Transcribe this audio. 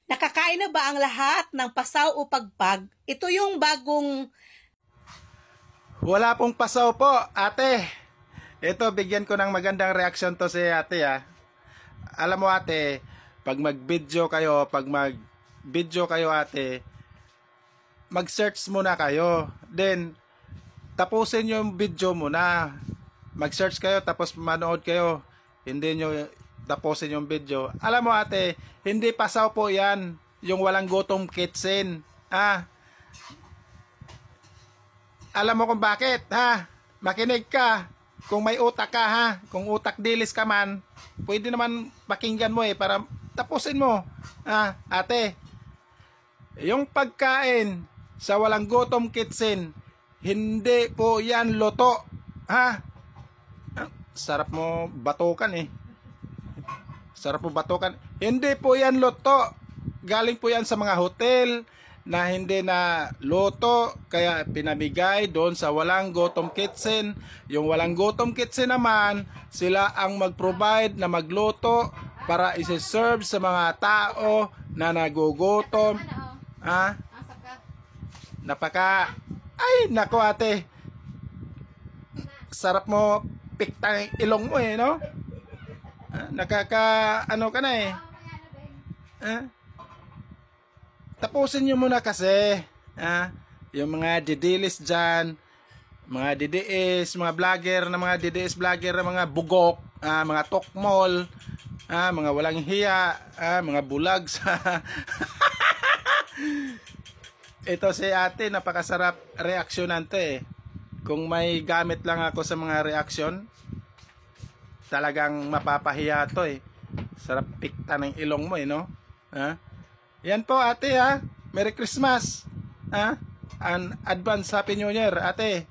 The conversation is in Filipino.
Nakakain na ba ang lahat ng pasaw o pagpag? Ito yung bagong... Wala pong pasaw po, ate. Ito, bigyan ko ng magandang reaksyon to si ate, ha. Alam mo, ate, pag mag-video kayo, ate, mag-search muna kayo. Then, tapusin yung video muna. Mag-search kayo, tapos manood kayo. Hindi nyo tapusin yung video. Alam mo, ate, hindi pasaw po yan. Yung walang gutom kitchen. Alam mo kung bakit, ha? Makinig ka. Kung may utak ka, ha? Kung utak dilis ka man, pwede naman pakinggan mo para tapusin mo. Ate, yung pagkain sa walang gutom kitchen, hindi po yan luto. Sarap mo batukan Sarap mo batukan. Hindi po yan luto. Galing po yan sa mga hotel na hindi na luto, kaya pinamigay doon sa walang gutom kitchen. Yung walang gutom kitchen naman, sila ang mag-provide na magluto para isi-serve sa mga tao na nagugutom. Ay, nako ate. Sarap mo piktang ilong mo no? Ano ka na tapusin nyo muna kasi yung mga didilis dyan, mga DDS, mga vlogger na mga DDS vlogger na mga bugok, mga tokmol, mga walang hiya, mga bulag sa ito si ate, napakasarap reaksjonante Kung may gamit lang ako sa mga reaksyon, talagang mapapahiya to Sarap pikta ng ilong mo no? Yan po ate Merry Christmas. An advance Happy New Year ate.